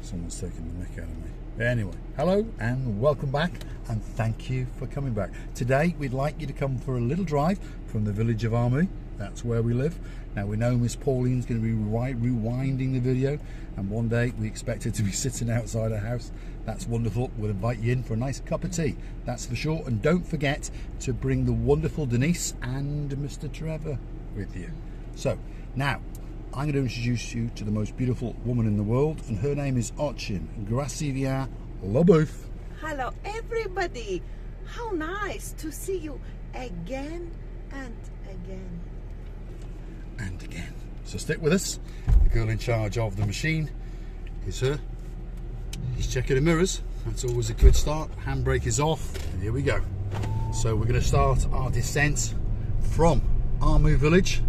Someone's taking the mick out of me. Anyway, hello and welcome back, and thank you for coming back. Today we'd like you to come for a little drive from the village of Armu. That's where we live. Now we know Miss Pauline's going to be rewinding the video, and one day we expect her to be sitting outside her house. That's wonderful. We'll invite you in for a nice cup of tea, that's for sure. And don't forget to bring the wonderful Denise and Mr. Trevor with you. So now I'm going to introduce you to the most beautiful woman in the world, and her name is Ochin Gracivia Lobouf. Hello everybody, how nice to see you again and again. And again. So stick with us. The girl in charge of the machine is her. He's checking the mirrors. That's always a good start. Handbrake is off, and here we go. So we're going to start our descent from Armu village.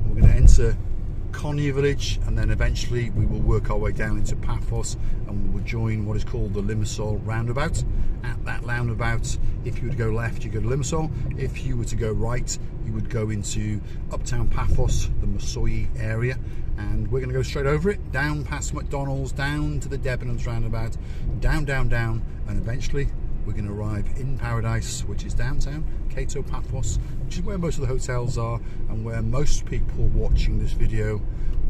We're going to enter Kato Village, and then eventually we will work our way down into Paphos, and we will join what is called the Limassol Roundabout. At that roundabout, if you were to go left, you go to Limassol. If you were to go right, you would go into uptown Paphos, the Masoi area, and we're going to go straight over it, down past McDonald's, down to the Debenhams roundabout, down, and eventually we're going to arrive in paradise, which is downtown Kato Paphos, which is where most of the hotels are and where most people watching this video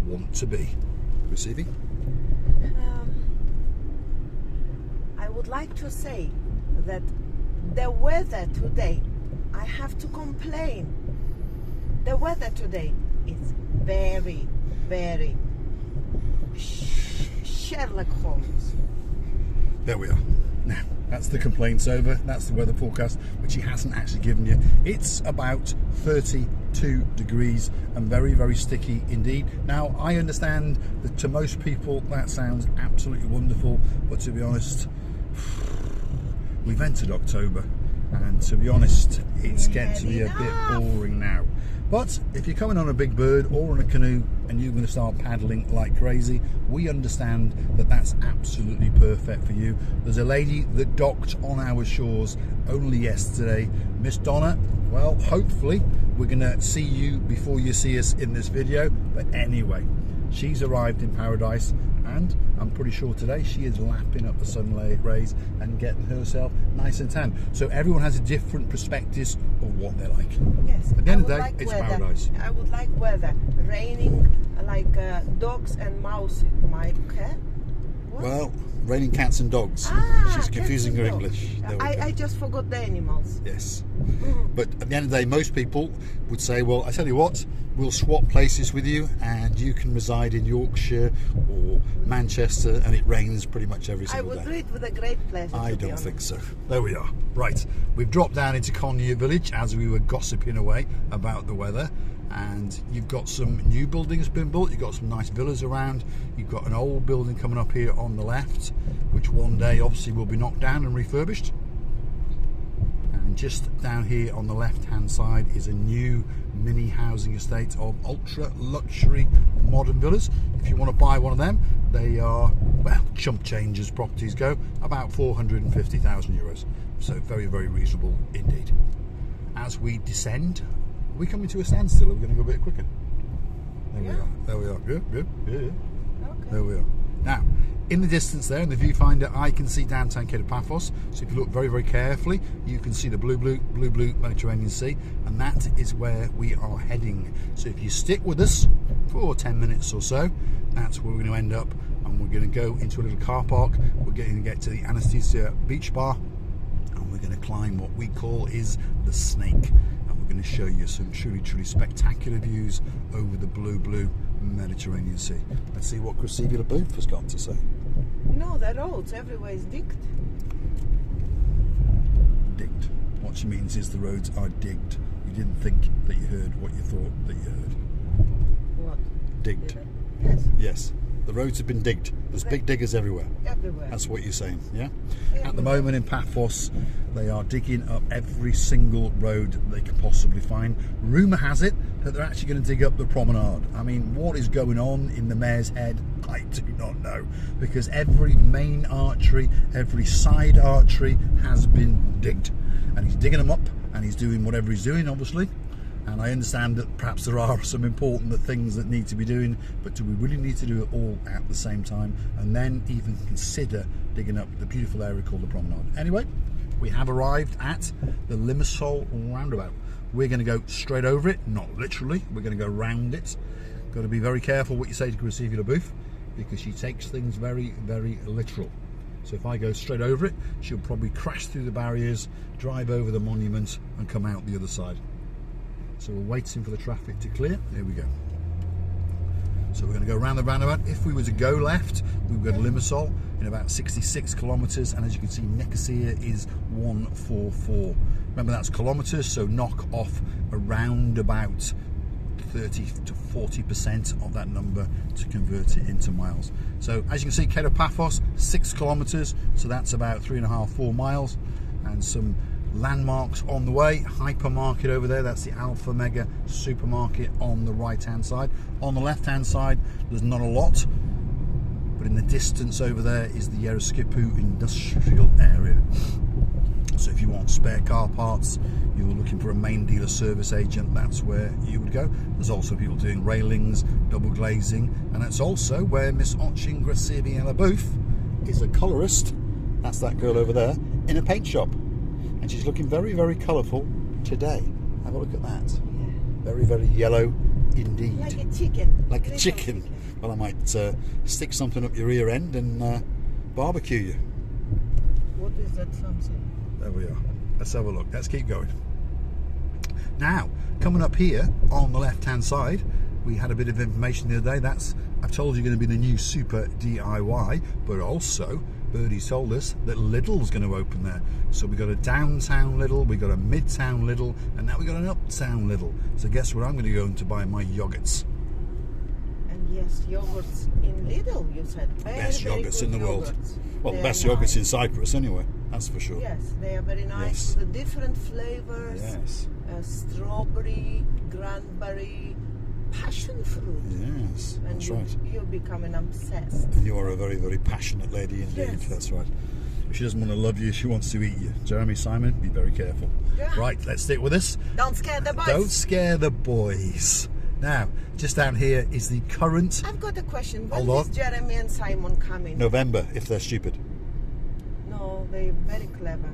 want to be. Receiving? I would like to say that the weather today, I have to complain. The weather today is very, very Sherlock Holmes. There we are. Now, that's the complaints over. That's the weather forecast, which he hasn't actually given you. It's about 32 degrees and very, very sticky indeed. Now, I understand that to most people that sounds absolutely wonderful, but to be honest, we've entered October, and to be honest, it's getting to be a bit boring now. But if you're coming on a big bird or on a canoe and you're going to start paddling like crazy, we understand that that's absolutely perfect for you. There's a lady that docked on our shores only yesterday, Miss Donna. Well, hopefully we're going to see you before you see us in this video. But anyway, she's arrived in paradise, and I'm pretty sure today she is lapping up the sun rays and getting herself nice and tan. So everyone has a different perspective of what they like. Yes. At the end of the day, it's paradise. I would like weather. Raining like dogs and mouse. My cat? What? Well, raining cats and dogs. She's confusing her English. I just forgot the animals. Yes. But at the end of the day, most people would say, well, I tell you what, we'll swap places with you and you can reside in Yorkshire or Manchester, and it rains pretty much every single day. I would do it with a great pleasure. I don't think so. There we are. Right, we've dropped down into Kato Village as we were gossiping away about the weather, and you've got some new buildings being built. You've got some nice villas around. You've got an old building coming up here on the left, which one day obviously will be knocked down and refurbished. And just down here on the left hand side is a new mini housing estate of ultra luxury modern villas. If you want to buy one of them, they are, well, chump change as properties go, about 450,000 euros. So very, very reasonable indeed. As we descend, are we coming to a standstill? Are we going to go a bit quicker? There we are. There we are. Yeah. Okay. There we are. Now, in the distance there, in the viewfinder, I can see downtown Kato Paphos. So if you look very, very carefully, you can see the blue Mediterranean Sea, and that is where we are heading. So if you stick with us for 10 minutes or so, that's where we're going to end up, and we're going to go into a little car park. We're going to get to the Anesthesia Beach Bar, and we're going to climb what we call is the Snake, and we're going to show you some truly, truly spectacular views over the blue Mediterranean Sea. Let's see what Gracivia Lobouf has got to say. No, the roads everywhere is digged. Digged. What she means is the roads are digged. You didn't think that you heard what you thought that you heard. What? Digged. Yes. Yes. The roads have been digged. There's big diggers everywhere. Everywhere. That's what you're saying, yeah? Everywhere. At the moment in Paphos, they are digging up every single road that they can possibly find. Rumour has it that they're actually going to dig up the promenade. I mean, what is going on in the mayor's head? I do not know. Because every main artery, every side artery has been digged. And he's digging them up, and he's doing whatever he's doing, obviously. And I understand that perhaps there are some important things that need to be doing, but do we really need to do it all at the same time, and then even consider digging up the beautiful area called the Promenade? Anyway, we have arrived at the Limassol Roundabout. We're going to go straight over it, not literally, we're going to go round it. Got to be very careful what you say to Kato LaBeouf, because she takes things very, very literal. So if I go straight over it, she'll probably crash through the barriers, drive over the monument and come out the other side. So we're waiting for the traffic to clear. Here we go. So we're going to go around the roundabout. If we were to go left, we would go to Limassol in about 66 kilometres, and as you can see, Nicosia is 144. Remember, that's kilometres, so knock off around about 30 to 40% of that number to convert it into miles. So as you can see, Kato Paphos, 6 kilometres, so that's about 3.5–4 miles, and some landmarks on the way. Hypermarket over there, that's the Alpha Mega supermarket on the right hand side. On the left hand side there's not a lot, but in the distance over there is the Yeroskipu industrial area. So if you want spare car parts, you're looking for a main dealer service agent, that's where you would go. There's also people doing railings, double glazing, and that's also where Miss Ochin LaBeouf is a colourist. That's that girl over there in a paint shop. And she's looking very, very colourful today. Have a look at that. Yeah. Very, very yellow indeed. Like a chicken. Like a chicken. Well, I might stick something up your ear end and barbecue you. What is that something? There we are. Let's have a look. Let's keep going. Now, coming up here on the left-hand side, we had a bit of information the other day. That's, I've told you, going to be the new Super DIY, but also Birdie told us that Lidl's going to open there. So we got a downtown Lidl, we got a midtown Lidl, and now we got an uptown Lidl. So guess where I'm going to go to buy my yogurts? And yes, yogurts in Lidl, you said. Best yogurts in the world. Well, the best nice. Yogurts in Cyprus anyway, that's for sure. Yes, they are very nice. Yes. The different flavors. Yes. Strawberry, cranberry, passion fruit. Yes, And that's right. You're becoming obsessed. And you are a very, very passionate lady indeed. Yes. That's right. If she doesn't want to love you, she wants to eat you. Jeremy, Simon, be very careful. Yeah. Right, let's stick with this. Don't scare the boys. Don't scare the boys. Now, just down here is the current I've got a question. When Hold is on. Jeremy and Simon coming? November, if they're stupid. No, they're very clever.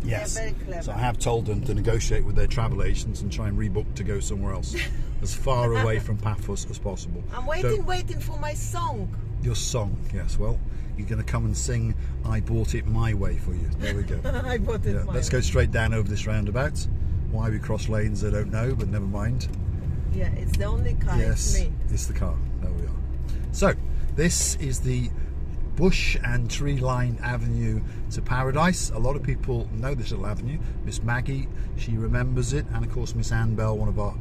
Yes. They're very clever. So I have told them to negotiate with their travel agents and try and rebook to go somewhere else, as far away from Paphos as possible. I'm waiting for my song. Your song, yes. Well, you're going to come and sing "I Bought It My Way" for you. There we go. I bought it. Yeah, let's go straight down over this roundabout. Why we cross lanes, I don't know, but never mind. Yeah, it's the only car. Yes, It's me. it's the car. There we are. So, this is the bush and tree line avenue to Paradise. A lot of people know this little avenue. Miss Maggie, she remembers it, and of course Miss Ann Bell, one of our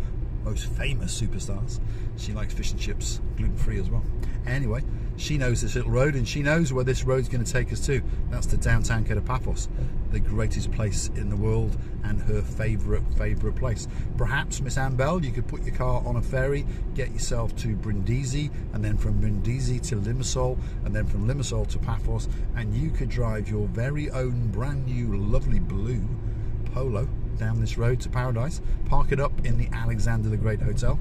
most famous superstars. She likes fish and chips, gluten-free as well. Anyway, she knows this little road, and she knows where this road's going to take us to. That's to downtown Kato Paphos, the greatest place in the world and her favourite place. Perhaps, Miss Ann Bell, you could put your car on a ferry, get yourself to Brindisi, and then from Brindisi to Limassol, and then from Limassol to Paphos, and you could drive your very own brand new lovely blue Polo down this road to Paradise, park it up in the Alexander the Great Hotel,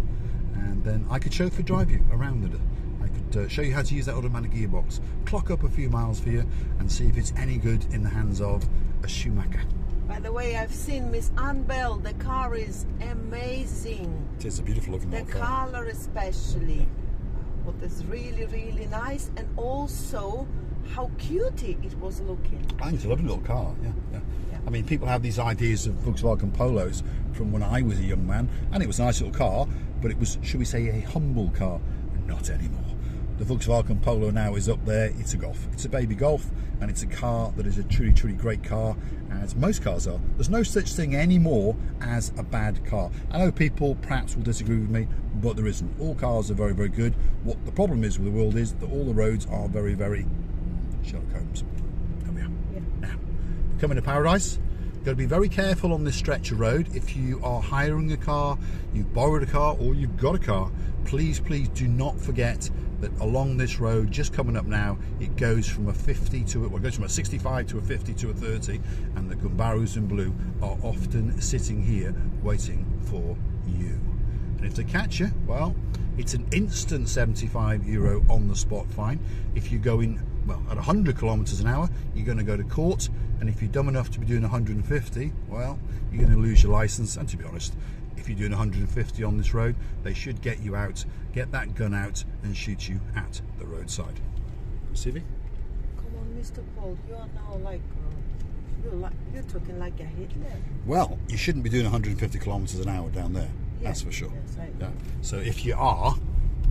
and then I could chauffeur drive you around it. I could show you how to use that automatic gearbox, clock up a few miles for you, and see if it's any good in the hands of a Schumacher. By the way, I've seen Miss Ann Bell. The car is amazing. It is a beautiful looking The little car. color especially. What is really, really nice. And also how cutie it was looking. I think it's a lovely little car, yeah. Yeah. I mean, people have these ideas of Volkswagen Polos from when I was a young man, and it was a nice little car, but it was, should we say, a humble car. Not anymore. The Volkswagen Polo now is up there. It's a Golf. It's a baby Golf, and it's a car that is a truly, truly great car, as most cars are. There's no such thing anymore as a bad car. I know people perhaps will disagree with me, but there isn't. All cars are very, very good. What the problem is with the world is that all the roads are very, very Sherlock Holmes. There we are. Yeah. Now, coming to Paradise, got to be very careful on this stretch of road. If you are hiring a car, you've borrowed a car, or you've got a car, please do not forget that along this road, just coming up now, it goes from a 50 to it goes from a 65 to a 50 to a 30, and the Gumbarus in blue are often sitting here waiting for you. And if they catch you, well, it's an instant €75 on the spot fine. If you're going, well, at 100 kilometers an hour, you're going to go to court. And if you're dumb enough to be doing 150, well, you're going to lose your license. And to be honest, if you're doing 150 on this road, they should get you out, get that gun out, and shoot you at the roadside. Sivi? Come on, Mr. Paul, you are now like, you're talking like a Hitler. Well, you shouldn't be doing 150 kilometers an hour down there. That's for sure. Yeah. So if you are,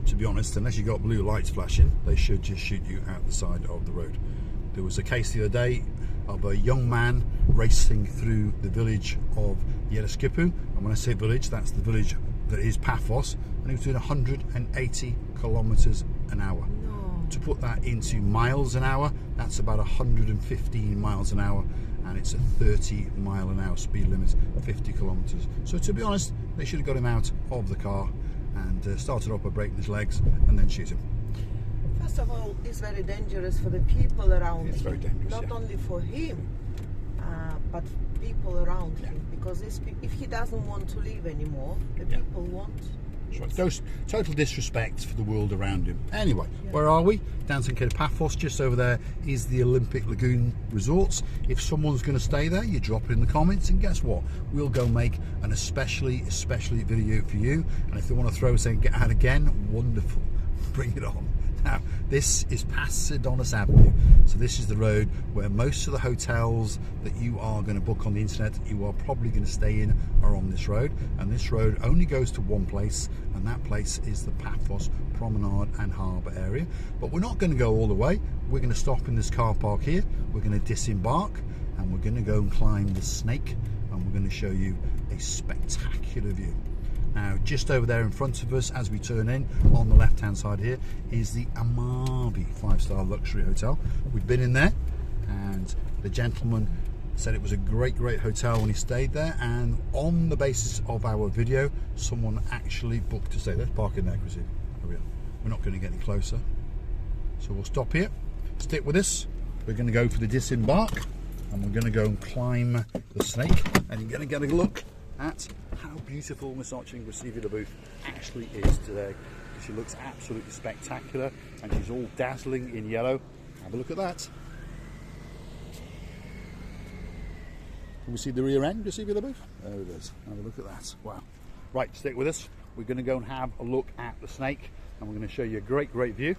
to be honest, unless you got blue lights flashing, they should just shoot you out the side of the road. There was a case the other day of a young man racing through the village of Yeraskipu, and when I say village, that's the village that is Paphos, and he was doing 180 kilometers an hour. No. To put that into miles an hour, that's about 115 miles an hour, and it's a 30-mile-an-hour speed limit, 50 kilometers. So to be honest, they should have got him out of the car and started off by breaking his legs and then shoot him. First of all, it's very dangerous for the people around him. It's very dangerous, Not only for him, but people around him. Because if he doesn't want to live anymore, the people won't. Right. Total disrespect for the world around him. Anyway, where are we? Down to Kato Paphos. Just over there is the Olympic Lagoon Resorts. If someone's going to stay there, you drop it in the comments, and guess what? We'll go make an especially video for you. And if they want to throw us in, get out again, wonderful. Bring it on. Now, this is past Adonis Avenue, so this is the road where most of the hotels that you are going to book on the internet, you are probably going to stay in, are on this road. And this road only goes to one place, and that place is the Paphos Promenade and Harbour area. But we're not going to go all the way. We're going to stop in this car park here, we're going to disembark, and we're going to go and climb the snake, and we're going to show you a spectacular view. Now, just over there in front of us, as we turn in, on the left-hand side here, is the Amavi 5-star luxury hotel. We've been in there, and the gentleman said it was a great hotel when he stayed there, and on the basis of our video, someone actually booked to stay there. Let's park in there, Chrissy. There we are. We're not going to get any closer, so we'll stop here. Stick with us. We're going to go for the disembark, and we're going to go and climb the snake, and you're going to get a look at how beautiful Miss Grisivia the booth actually is today. She looks absolutely spectacular, and she's all dazzling in yellow. Have a look at that. Can we see the rear end, Grisivia the booth? There it is. Have a look at that. Wow. Right, stick with us. We're going to go and have a look at the snake, and we're going to show you a great view.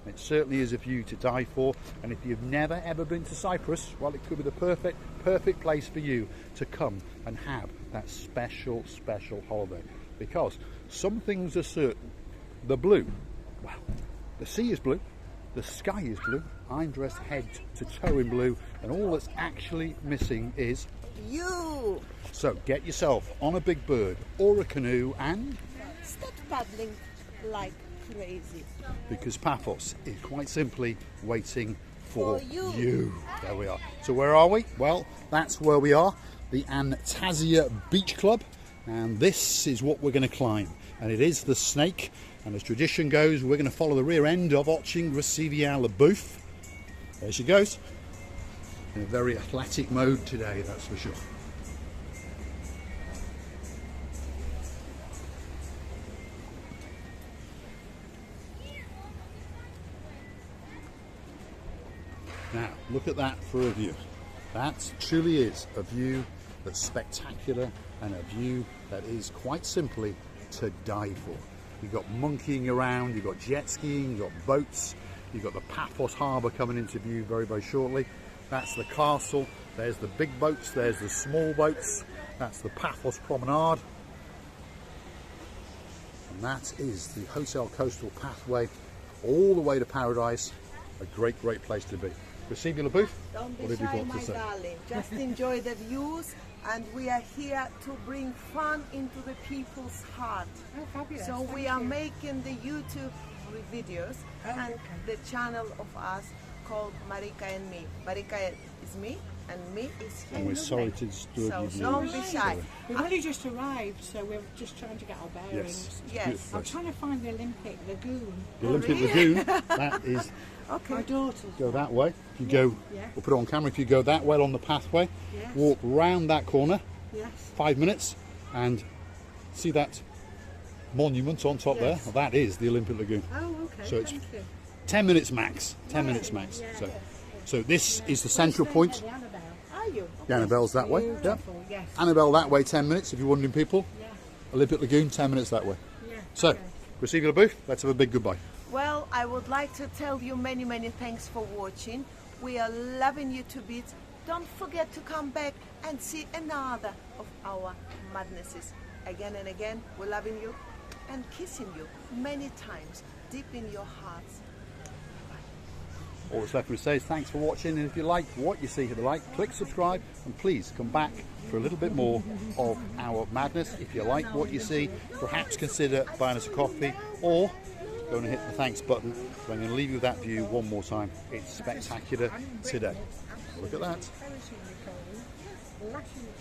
It certainly is a view to die for, and if you've never ever been to Cyprus, well, it could be the perfect place for you to come and have that special holiday. Because some things are certain. The blue, well, the sea is blue, the sky is blue, I'm dressed head to toe in blue, and all that's actually missing is you. So get yourself on a big bird or a canoe and start paddling like crazy. Because Paphos is quite simply waiting for you. There we are. So where are we? Well, that's where we are, the Antasia Beach Club, and this is what we're going to climb, and it is the snake. And as tradition goes, we're going to follow the rear end of Grisivia the booth. There she goes, in a very athletic mode today, that's for sure. Now, look at that for a view. That truly is a view that's spectacular, and a view that is quite simply to die for. You've got monkeying around, you've got jet skiing, you've got boats, you've got the Paphos Harbour coming into view very shortly. That's the castle, there's the big boats, there's the small boats, that's the Paphos Promenade. And that is the Hotel Coastal Pathway all the way to paradise. A great place to be. Grisivia the booth, Don't be shy, my darling. Just enjoy the views, and we are here to bring fun into the people's heart. Oh, fabulous. So we are making the YouTube videos and the channel of us called Marika and me. Marika is me, and me is here. And we're sorry to disturb So you. don't be shy. We've only just arrived, so we're just trying to get our bearings. Yes. Yes. I'm trying to find the Olympic Lagoon. The Olympic Lagoon, that is, My daughter's. go that way. If you go, Yeah. we'll put it on camera, if you go that way on the pathway, Yes. walk round that corner, Yes. 5 minutes, and see that monument on top Yes. there? That is the Olympic Lagoon. Oh, okay. So it's Thank you. 10 minutes max. 10 minutes max. So this is the central point. The Annabelle. Are you? The Annabelle's that way. Yeah. Beautiful, yes. Annabelle that way, 10 minutes if you're wondering, people. Yeah. Olympic Lagoon, 10 minutes that way. Yeah. So, okay. receive your booth. Let's have a big goodbye. Well, I would like to tell you many, many thanks for watching. We are loving you to bits. Don't forget to come back and see another of our madnesses. Again and again, we're loving you and kissing you many times deep in your hearts. All that's left for me to say is thanks for watching, and if you like what you see, hit the like, click subscribe, and please come back for a little bit more of our madness. If you like what you see, perhaps consider buying us a coffee, or go and hit the thanks button. So I'm going to leave you with that view one more time. It's spectacular today. Look at that. Lashing the